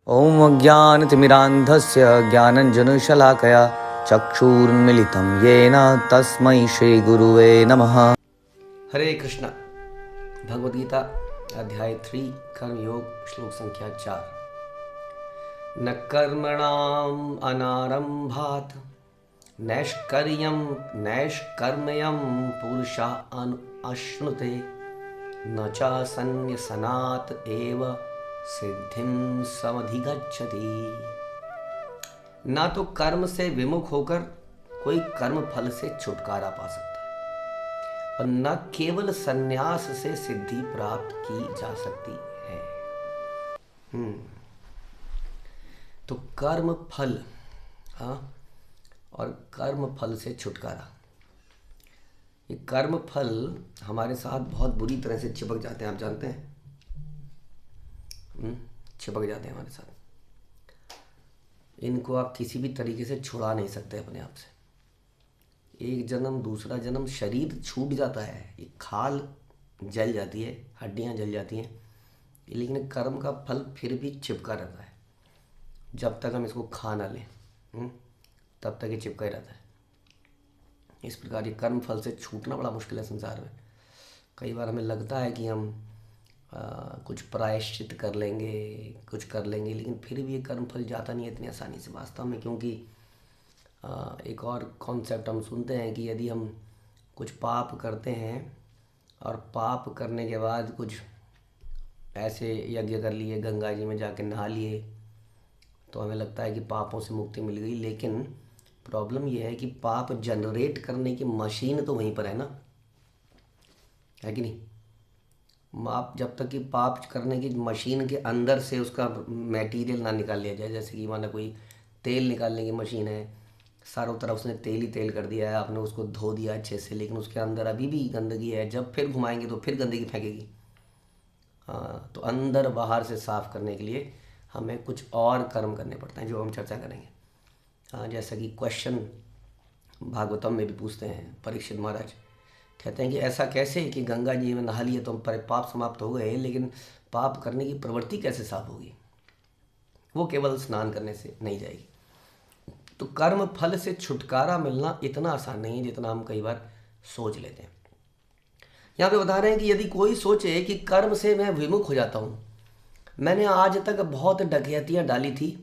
ॐ अज्ञानतिमिरान्धस्य ज्ञानञ्जनशलाकया चक्षुरुन्मिलितं येन तस्मै श्रीगुरुवे नमः। हरे कृष्ण। भगवद गीता अध्याय 3 कर्मयोग श्लोक संख्या 4। न कर्मणाम् अनारंभात् नैष्कर्म्यं नैष्कर्म्यं पुरुषः अश्नुते न च सन्न्यसनात् एव सिद्धिं समधिगच्छति। ना तो कर्म से विमुख होकर कोई कर्म फल से छुटकारा पा सकता है और न केवल संन्यास से सिद्धि प्राप्त की जा सकती है। तो कर्म फल, और कर्म फल से छुटकारा, ये कर्म फल हमारे साथ बहुत बुरी तरह से चिपक जाते हैं। आप जानते हैं, चिपक जाते हैं हमारे साथ। इनको आप किसी भी तरीके से छुड़ा नहीं सकते अपने आप से। एक जन्म दूसरा जन्म, शरीर छूट जाता है, ये खाल जल जाती है, हड्डियां जल जाती हैं, लेकिन कर्म का फल फिर भी चिपका रहता है। जब तक हम इसको खा ना लें तब तक ये चिपका ही रहता है। इस प्रकार ये कर्म फल से छूटना बड़ा मुश्किल है संसार में। कई बार हमें लगता है कि हम कुछ प्रायश्चित कर लेंगे, कुछ कर लेंगे, लेकिन फिर भी ये कर्म फल जाता नहीं है इतनी आसानी से वास्तव में। क्योंकि एक और कॉन्सेप्ट हम सुनते हैं कि यदि हम कुछ पाप करते हैं और पाप करने के बाद कुछ ऐसे यज्ञ कर लिए, गंगा जी में जाके नहा लिए, तो हमें लगता है कि पापों से मुक्ति मिल गई। लेकिन प्रॉब्लम यह है कि पाप जनरेट करने की मशीन तो वहीं पर है ना, है कि नहीं। आप जब तक कि पाप करने की मशीन के अंदर से उसका मटेरियल ना निकाल लिया जाए, जैसे कि माना कोई तेल निकालने की मशीन है, चारों तरफ उसने तेल ही तेल कर दिया है, आपने उसको धो दिया अच्छे से, लेकिन उसके अंदर अभी भी गंदगी है। जब फिर घुमाएंगे तो फिर गंदगी फेंकेगी। तो अंदर बाहर से साफ करने के लिए हमें कुछ और कर्म करने पड़ते हैं, जो हम चर्चा करेंगे। जैसा कि क्वेश्चन भागवतम में भी पूछते हैं, परीक्षित महाराज कहते हैं कि ऐसा कैसे कि गंगा जी में नहा लिए तो हम पाप समाप्त हो गए, लेकिन पाप करने की प्रवृत्ति कैसे साफ होगी? वो केवल स्नान करने से नहीं जाएगी। तो कर्म फल से छुटकारा मिलना इतना आसान नहीं है जितना हम कई बार सोच लेते हैं। यहाँ पे बता रहे हैं कि यदि कोई सोचे कि कर्म से मैं विमुख हो जाता हूँ, मैंने आज तक बहुत डकैतियाँ डाली थी,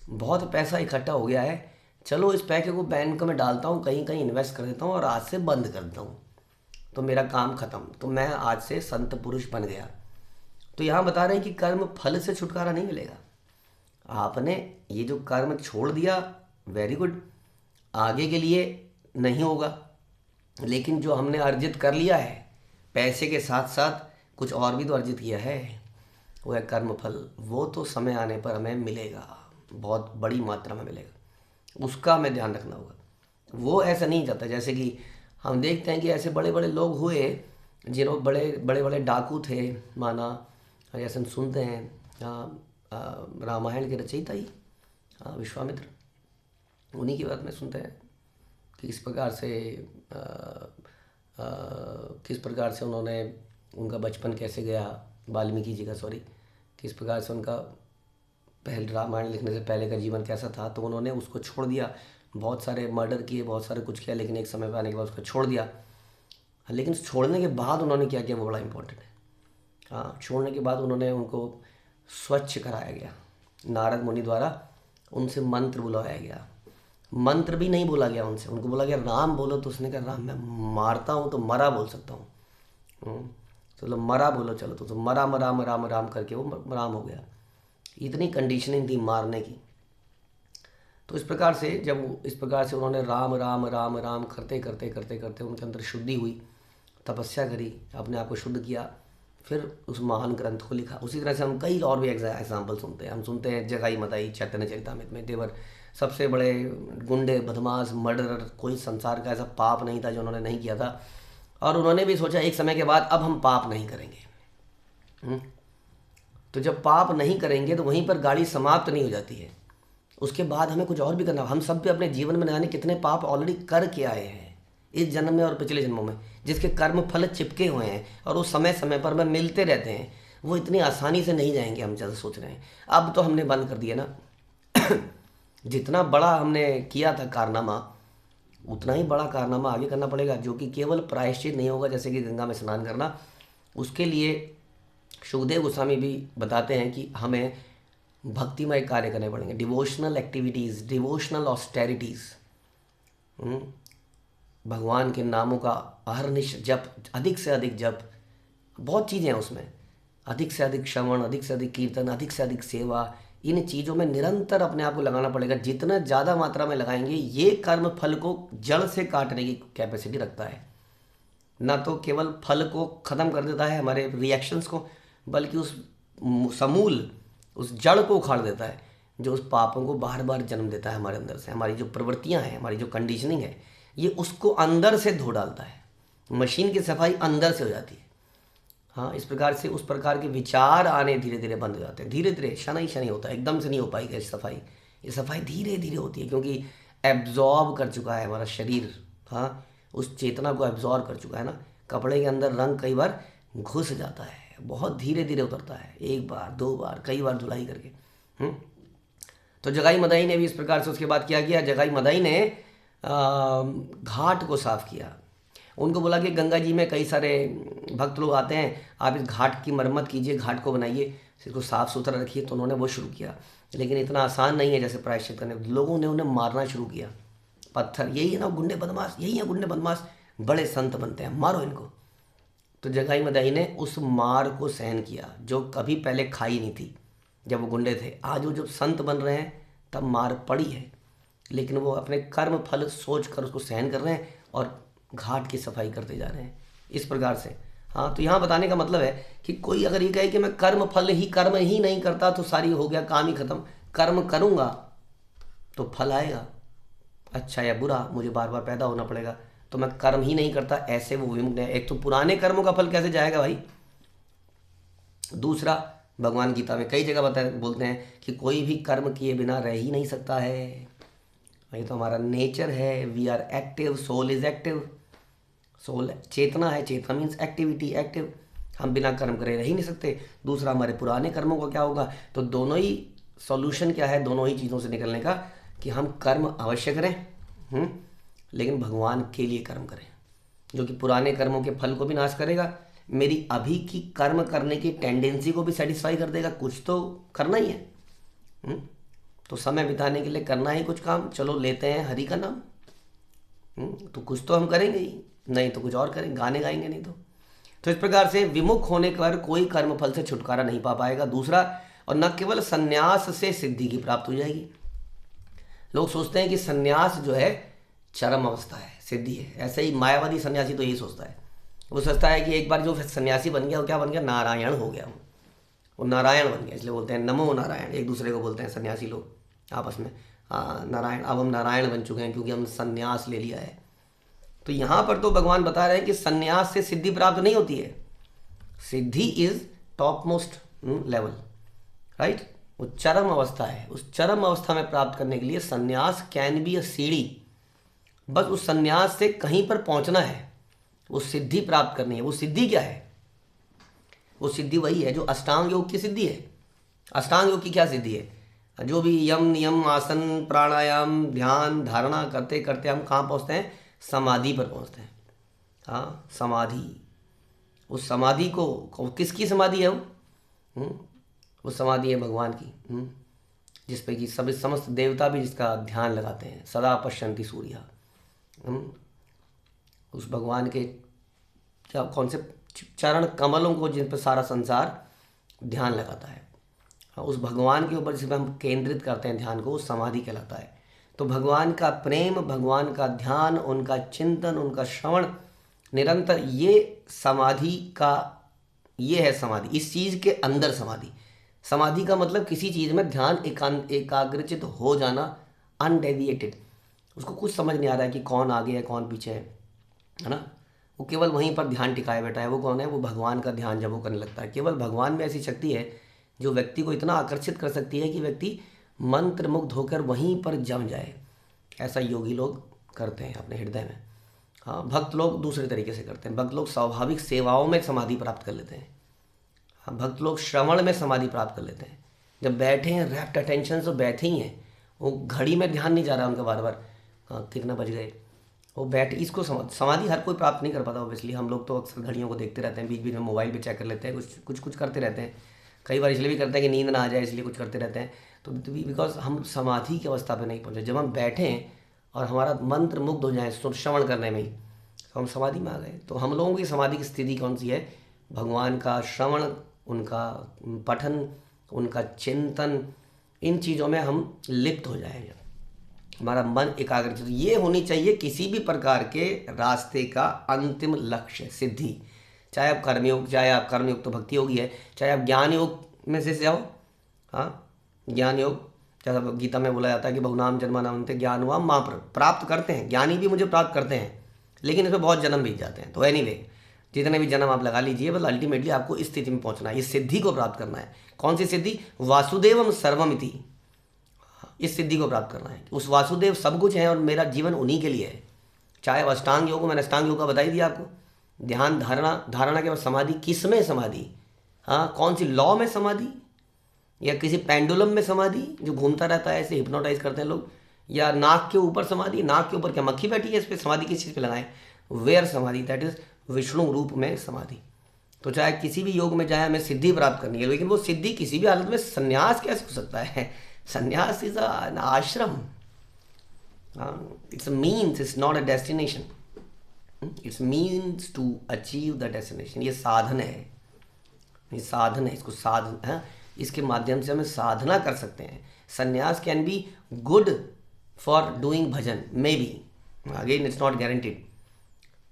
बहुत पैसा इकट्ठा हो गया है, चलो इस पैसे को बैंक में डालता हूँ, कहीं कहीं इन्वेस्ट कर देता हूँ और आज से बंद कर देता हूँ, तो मेरा काम खत्म, तो मैं आज से संत पुरुष बन गया। तो यहाँ बता रहे हैं कि कर्म फल से छुटकारा नहीं मिलेगा। आपने ये जो कर्म छोड़ दिया, वेरी गुड, आगे के लिए नहीं होगा, लेकिन जो हमने अर्जित कर लिया है, पैसे के साथ साथ कुछ और भी तो अर्जित किया है, वो है कर्म फल। वो तो समय आने पर हमें मिलेगा, बहुत बड़ी मात्रा में मिलेगा, उसका हमें ध्यान रखना होगा। वो ऐसा नहीं जाता। जैसे कि हम देखते हैं कि ऐसे बड़े बड़े लोग हुए जिन्होंने बड़े बड़े डाकू थे, माना जैसे हम सुनते हैं रामायण के रचयिता ही विश्वामित्र, उन्हीं की बात में सुनते हैं कि किस प्रकार से उन्होंने, उनका बचपन कैसे गया, वाल्मीकि जी का किस प्रकार से उनका पहले रामायण लिखने से पहले का जीवन कैसा था। तो उन्होंने उसको छोड़ दिया, बहुत सारे मर्डर किए, बहुत सारे कुछ किया, लेकिन एक समय पर आने के बाद उसको छोड़ दिया। लेकिन छोड़ने के बाद उन्होंने क्या किया, वो बड़ा इंपॉर्टेंट है। छोड़ने के बाद उन्होंने उनको स्वच्छ कराया गया, नारद मुनि द्वारा उनसे मंत्र बुलवाया गया। मंत्र भी नहीं बोला गया उनसे, उनको बोला गया राम बोलो, तो उसने कहा राम मैं मारता हूँ तो मरा बोल सकता हूँ, तो मरा बोलो, चलो तो मरा राम राम राम करके वो राम हो गया। इतनी कंडीशनिंग थी मारने की। तो इस प्रकार से उन्होंने राम राम राम राम करते करते करते करते उनके अंदर शुद्धि हुई, तपस्या करी, अपने आप को शुद्ध किया, फिर उस महान ग्रंथ को लिखा। उसी तरह से हम कई और भी एग्जाम्पल सुनते हैं। हम सुनते हैं जगाई मताई चैतन्य चरितामृत में देवर सबसे बड़े गुंडे, बदमाश, मर्डरर, कोई संसार का ऐसा पाप नहीं था जो उन्होंने नहीं किया था। और उन्होंने भी सोचा एक समय के बाद अब हम पाप नहीं करेंगे। तो जब पाप नहीं करेंगे तो वहीं पर गाड़ी समाप्त नहीं हो जाती है, उसके बाद हमें कुछ और भी करना। हम सब भी अपने जीवन में जाने कितने पाप ऑलरेडी करके आए हैं इस जन्म में और पिछले जन्मों में, जिसके कर्म फल चिपके हुए हैं और वो समय समय पर हमें मिलते रहते हैं। वो इतनी आसानी से नहीं जाएंगे हम जैसे सोच रहे हैं। अब तो हमने बंद कर दिया ना। जितना बड़ा हमने किया था कारनामा, उतना ही बड़ा कारनामा आगे करना पड़ेगा, जो कि केवल प्रायश्चित नहीं होगा जैसे कि गंगा में स्नान करना। उसके लिए सुखदेव गोस्वामी भी बताते हैं कि हमें भक्तिमय कार्य करने पड़ेंगे, डिवोशनल एक्टिविटीज़, डिवोशनल ऑस्टेरिटीज़, भगवान के नामों का अहरनिश जप, अधिक से अधिक जप, बहुत चीज़ें हैं उसमें, अधिक से अधिक श्रवण, अधिक से अधिक कीर्तन, अधिक से अधिक सेवा, इन चीज़ों में निरंतर अपने आप को लगाना पड़ेगा। जितना ज़्यादा मात्रा में लगाएंगे, ये कर्म फल को जड़ से काटने की कैपेसिटी रखता है। ना तो केवल फल को ख़त्म कर देता है, हमारे रिएक्शंस को, बल्कि उस समूल, उस जड़ को उखाड़ देता है, जो उस पापों को बार बार जन्म देता है हमारे अंदर से। हमारी जो प्रवृत्तियां हैं, हमारी जो कंडीशनिंग है, ये उसको अंदर से धो डालता है। मशीन की सफाई अंदर से हो जाती है। हाँ, इस प्रकार से उस प्रकार के विचार आने धीरे धीरे बंद हो जाते हैं। धीरे धीरे, शनि शनि होता है, एकदम से नहीं हो पाएगी सफाई। ये सफाई धीरे धीरे होती है, क्योंकि एब्जॉर्ब कर चुका है हमारा शरीर। हाँ, उस चेतना को एब्जॉर्ब कर चुका है ना। कपड़े के अंदर रंग कई बार घुस जाता है, बहुत धीरे धीरे उतरता है, एक बार, दो बार, कई बार धुलाई करके। तो जगाई मदाई ने भी इस प्रकार से उसके बाद क्या किया, जगाई मदाई ने घाट को साफ किया। उनको बोला कि गंगा जी में कई सारे भक्त लोग आते हैं, आप इस घाट की मरम्मत कीजिए, घाट को बनाइए, इसको साफ़ सुथरा रखिए। तो उन्होंने वो शुरू किया, लेकिन इतना आसान नहीं है जैसे प्रायश्चित करने। लोगों ने उन्हें मारना शुरू किया, पत्थर, यही है ना गुंडे बदमाश, यही है गुंडे बदमाश, बड़े संत बनते हैं, मारो इनको। तो जगाई मदाई ने उस मार को सहन किया, जो कभी पहले खाई नहीं थी जब वो गुंडे थे। आज वो जब संत बन रहे हैं तब मार पड़ी है, लेकिन वो अपने कर्म फल सोच कर उसको सहन कर रहे हैं और घाट की सफाई करते जा रहे हैं इस प्रकार से। हाँ, तो यहाँ बताने का मतलब है कि कोई अगर ये कहे कि मैं कर्म ही नहीं करता तो सारी हो गया, काम ही खत्म। कर्म करूँगा तो फल आएगा, अच्छा या बुरा, मुझे बार बार पैदा होना पड़ेगा। तो मैं कर्म ही नहीं करता, ऐसे वो विमुक्त है। एक तो पुराने कर्मों का फल कैसे जाएगा भाई। दूसरा, भगवान गीता में कई जगह बोलते हैं कि कोई भी कर्म किए बिना रह ही नहीं सकता है। ये तो हमारा नेचर है, we are active, soul is active, soul चेतना है, चेतना मीन्स एक्टिविटी, एक्टिव। हम बिना कर्म करे रह ही नहीं सकते। दूसरा, हमारे पुराने कर्मों का क्या होगा। तो दोनों ही सॉल्यूशन क्या है, दोनों ही चीज़ों से निकलने का, कि हम कर्म अवश्य करें, लेकिन भगवान के लिए कर्म करें, जो कि पुराने कर्मों के फल को भी नाश करेगा, मेरी अभी की कर्म करने की टेंडेंसी को भी सेटिस्फाई कर देगा। कुछ तो करना ही है, तो समय बिताने के लिए करना ही कुछ काम, चलो लेते हैं हरि का नाम। तो कुछ तो हम करेंगे ही, नहीं तो कुछ और करेंगे, गाने गाएंगे नहीं तो इस प्रकार से विमुख होने पर कोई कर्म फल से छुटकारा नहीं पा पाएगा। दूसरा, और न केवल सन्यास से सिद्धि की प्राप्त हो जाएगी। लोग सोचते हैं कि सन्यास जो है चरम अवस्था है, सिद्धि है। ऐसे ही मायावादी सन्यासी तो यही सोचता है। वो सोचता है कि एक बार जो सन्यासी बन गया, वो क्या बन गया, नारायण हो गया, वो नारायण बन गया। इसलिए बोलते हैं नमो नारायण, एक दूसरे को बोलते हैं सन्यासी लोग आपस में, नारायण, अब हम नारायण बन चुके हैं क्योंकि हम सन्यास ले लिया है। तो यहाँ पर तो भगवान बता रहे हैं कि सन्यास से सिद्धि प्राप्त नहीं होती है। Siddhi is top most level, right. वो चरम अवस्था है। उस चरम अवस्था में प्राप्त करने के लिए सन्यास कैन बी अ सीढ़ी। बस उस सन्यास से कहीं पर पहुंचना है, वो सिद्धि प्राप्त करनी है। वो सिद्धि क्या है, वो सिद्धि वही है जो अष्टांग योग की सिद्धि है। अष्टांग योग की क्या सिद्धि है, जो भी यम नियम आसन प्राणायाम ध्यान धारणा करते करते हम कहाँ पहुँचते हैं, समाधि पर पहुँचते हैं। हाँ, समाधि। उस समाधि को किसकी समाधि है वो समाधि है भगवान की, जिस पे कि सभी समस्त देवता भी जिसका ध्यान लगाते हैं। सदा पश्यन्ति सूर्या, उस भगवान के क्या कौन से चरण कमलों को जिन पर सारा संसार ध्यान लगाता है, उस भगवान के ऊपर जिस पर हम केंद्रित करते हैं ध्यान को, वो समाधि कहलाता है। तो भगवान का प्रेम, भगवान का ध्यान, उनका चिंतन, उनका श्रवण निरंतर, ये समाधि का, ये है समाधि। इस चीज़ के अंदर समाधि। समाधि का मतलब किसी चीज़ में ध्यान एकाग्रचित हो जाना, अनडेविएटेड। उसको कुछ समझ नहीं आ रहा है कि कौन आगे है कौन पीछे है ना। वो केवल वहीं पर ध्यान टिकाए बैठा है। वो कौन है, वो भगवान का ध्यान जब वो करने लगता है। केवल भगवान में ऐसी शक्ति है जो व्यक्ति को इतना आकर्षित कर सकती है कि व्यक्ति मंत्र मुग्ध होकर वहीं पर जम जाए। ऐसा योगी लोग करते हैं अपने हृदय में। हाँ, भक्त लोग दूसरे तरीके से करते हैं। भक्त लोग स्वाभाविक सेवाओं में समाधि प्राप्त कर लेते हैं। हम भक्त लोग श्रवण में समाधि प्राप्त कर लेते हैं। जब बैठे हैं रैप्ट अटेंशन से बैठे ही हैं, वो घड़ी में ध्यान नहीं जा रहा उनका बार बार, हाँ कितना बज गए, वो बैठ इसको समाधि हर कोई प्राप्त नहीं कर पाता ऑब्वियसली। हम लोग तो अक्सर घड़ियों को देखते रहते हैं, बीच बीच में मोबाइल पे चेक कर लेते हैं, कुछ करते रहते हैं। कई बार इसलिए भी करते हैं कि नींद ना आ जाए, इसलिए कुछ करते रहते हैं। तो बिकॉज हम समाधि की अवस्था पे नहीं पहुँचे। जब हम बैठें और हमारा मंत्र मुग्ध हो जाए श्रवण करने में ही, तो हम समाधि में आ गए। तो हम लोगों की समाधि की स्थिति कौन सी है? भगवान का श्रवण, उनका पठन, उनका चिंतन, इन चीज़ों में हम लिप्त हो जाएंगे, हमारा मन एकाग्र। ये होनी चाहिए किसी भी प्रकार के रास्ते का अंतिम लक्ष्य, सिद्धि। चाहे आप कर्मयोग, चाहे आप कर्मयोग तो भक्ति योगी है, चाहे आप ज्ञान योग में से जाओ, हाँ ज्ञान योग, जैसा गीता में बोला जाता है कि बहुनाम जन्मानामन्ते ज्ञान हुआ माँ प्राप्त करते हैं, ज्ञानी भी मुझे प्राप्त करते हैं, लेकिन इसमें बहुत जन्म बीत जाते हैं। तो एनीवे जितने भी जन्म आप लगा लीजिए, बस अल्टीमेटली आपको इस स्थिति में पहुंचना है, इस सिद्धि को प्राप्त करना है। कौन सी सिद्धि? वासुदेवम सर्वमिति, इस सिद्धि को प्राप्त करना है। उस वासुदेव सब कुछ है और मेरा जीवन उन्हीं के लिए है। चाहे अष्टांग योग, मैंने अष्टांग योग का बता ही दिया आपको, ध्यान धारणा के बाद समाधि। किस में समाधि? हाँ कौन सी लॉ में समाधि, या किसी पेंडुलम में समाधि जो घूमता रहता है, ऐसे हिप्नोटाइज करते हैं लोग, या नाक के ऊपर समाधि। नाक के ऊपर क्या मक्खी बैठी है? इस पर समाधि किस चीज़ पे लगाएं? वेयर समाधि, दैट इज विष्णु रूप में समाधि। तो चाहे किसी भी योग में जाए, हमें सिद्धि प्राप्त करनी है, लेकिन वो सिद्धि किसी भी हालत में, संन्यास कैसे हो सकता है? Sannyas is an ashram, it's a means, it's not a destination, it's means to achieve the destination. ये साधन है, ये साधन है, इसको साधन है, इसके माध्यम से हमें साधना कर सकते हैं। संन्यास can be good for doing bhajan, may be, again it's not guaranteed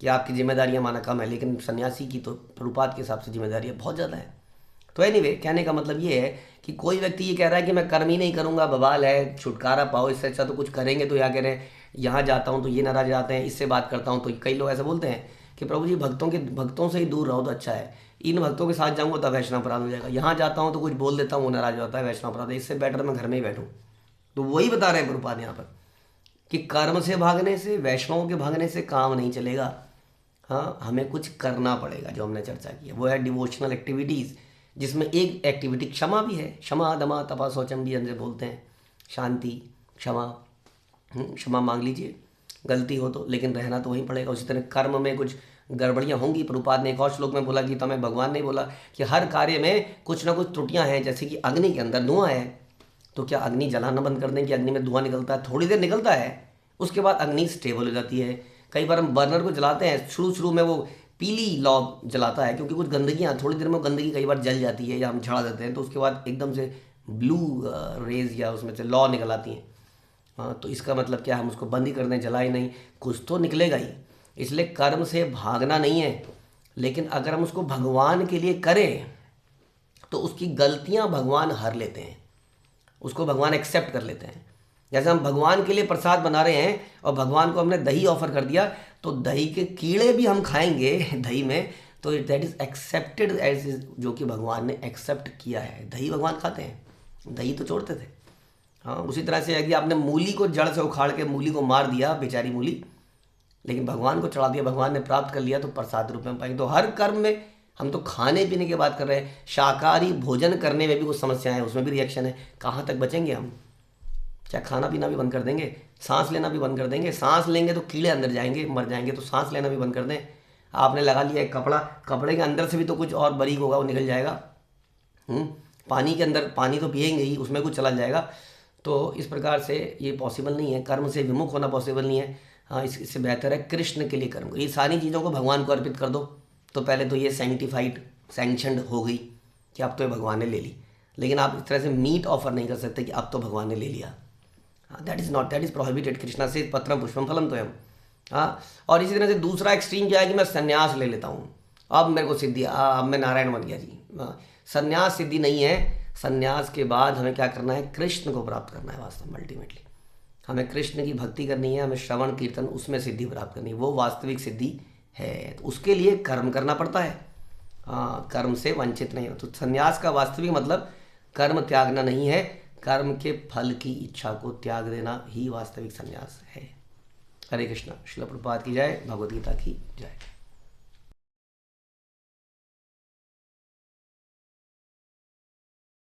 कि आपकी जिम्मेदारियां माना कम है, लेकिन सन्यासी की तो प्रभुपाद के हिसाब से जिम्मेदारियां बहुत ज़्यादा है। तो एनीवे कहने का मतलब ये है कि कोई व्यक्ति ये कह रहा है कि मैं कर्म ही नहीं करूँगा, बवाल है, छुटकारा पाओ, इससे अच्छा तो कुछ करेंगे। तो यहाँ कह रहे हैं, यहाँ जाता हूँ तो ये नाराज जाते हैं, इससे बात करता हूँ तो कई लोग ऐसे बोलते हैं कि प्रभु जी भक्तों से ही दूर रहो तो अच्छा है, इन भक्तों के साथ जाऊँगा तो वैष्णव अपराध हो जाएगा, यहाँ जाता हूँ तो कुछ बोल देता हूँ वो नाराज होता है, वैष्णव अपराध है, इससे बेटर मैं घर में ही बैठूँ। तो वही बता रहे हैं प्रभुपाद यहाँ पर कि कर्म से भागने से, वैष्णवों के भागने से काम नहीं चलेगा। हाँ हमें कुछ करना पड़ेगा, जो हमने चर्चा की है वो है डिवोशनल एक्टिविटीज़, जिसमें एक एक्टिविटी क्षमा भी है। क्षमा दमा तपा शौचम भी हमसे बोलते हैं, शांति, क्षमा, क्षमा मांग लीजिए गलती हो तो, लेकिन रहना तो वहीं पड़ेगा। उसी तरह कर्म में कुछ गड़बड़ियाँ होंगी। प्रभुपाद ने एक और श्लोक में बोला, गीता में भगवान ने बोला कि हर कार्य में कुछ ना कुछ त्रुटियाँ हैं। जैसे कि अग्नि के अंदर धुआं है, तो क्या अग्नि जलाना बंद कर दें कि अग्नि में धुआं निकलता है, थोड़ी देर निकलता है, उसके बाद अग्नि स्टेबल हो जाती है। कई बार हम बर्नर को जलाते हैं, शुरू में वो पीली लौ जलाता है, क्योंकि कुछ गंदगियाँ, थोड़ी देर में गंदगी कई बार जल जाती है या हम छड़ा देते हैं, तो उसके बाद एकदम से ब्लू रेज या उसमें से लौ निकल आती हैं। हाँ तो इसका मतलब क्या, हम उसको बंद ही कर दें, जलाए नहीं, कुछ तो निकलेगा ही। इसलिए कर्म से भागना नहीं है, लेकिन अगर हम उसको भगवान के लिए करें तो उसकी गलतियाँ भगवान हर लेते हैं, उसको भगवान एक्सेप्ट कर लेते हैं। जैसे हम भगवान के लिए प्रसाद बना रहे हैं और भगवान को हमने दही ऑफर कर दिया, तो दही के कीड़े भी हम खाएंगे दही में, तो दैट इज एक्सेप्टेड एज, जो कि भगवान ने एक्सेप्ट किया है। दही भगवान खाते हैं, दही तो छोड़ते थे। हाँ उसी तरह से यदि आपने मूली को जड़ से उखाड़ के मूली को मार दिया, बेचारी मूली, लेकिन भगवान को चढ़ा दिया, भगवान ने प्राप्त कर लिया, तो प्रसाद रूप में पाएंगे। तो हर कर्म में, हम तो खाने पीने की बात कर रहे हैं, शाकाहारी भोजन करने में भी कुछ समस्याएं हैं, उसमें भी रिएक्शन है। कहाँ तक बचेंगे हम? क्या खाना पीना भी बंद कर देंगे, सांस लेना भी बंद कर देंगे? सांस लेंगे तो कीड़े अंदर जाएंगे, मर जाएंगे, तो सांस लेना भी बंद कर दें। आपने लगा लिया एक कपड़ा, कपड़े के अंदर से भी तो कुछ और बारीक होगा, वो निकल जाएगा। पानी के अंदर, पानी तो पिएंगे ही, उसमें कुछ चला जाएगा। तो इस प्रकार से ये पॉसिबल नहीं है, कर्म से विमुख होना पॉसिबल नहीं है। हाँ इससे बेहतर है कृष्ण के लिए कर्म करो। ये सारी चीज़ों को भगवान को अर्पित कर दो, तो पहले तो ये सैंक्टिफाइड, सैंक्शनड हो गई कि अब तो ये भगवान ने ले ली। लेकिन आप इस तरह से मीट ऑफर नहीं कर सकते कि अब तो भगवान ने ले लिया। That is not, that is prohibited. Krishna से पत्रम पुष्पम फलम तो हम। हाँ और इसी तरह से दूसरा एक्सट्रीम क्या है कि मैं संन्यास ले लेता हूँ, अब मेरे को सिद्धि, अब मैं नारायण बन गया जी। संन्यास सिद्धि नहीं है। संन्यास के बाद हमें क्या करना है? कृष्ण को प्राप्त करना है। वास्तव में अल्टीमेटली हमें कृष्ण की भक्ति करनी है, हमें श्रवण कीर्तन, उसमें सिद्धि प्राप्त करनी है, वो वास्तविक सिद्धि है। तो उसके लिए कर्म करना पड़ता है। हाँ कर्म से वंचित नहीं हो। तो संन्यास का वास्तविक मतलब कर्म त्यागना नहीं है, कर्म के फल की इच्छा को त्याग देना ही वास्तविक संन्यास है। हरे कृष्णा। श्रील प्रभुपाद की जय, भगवद गीता की जय।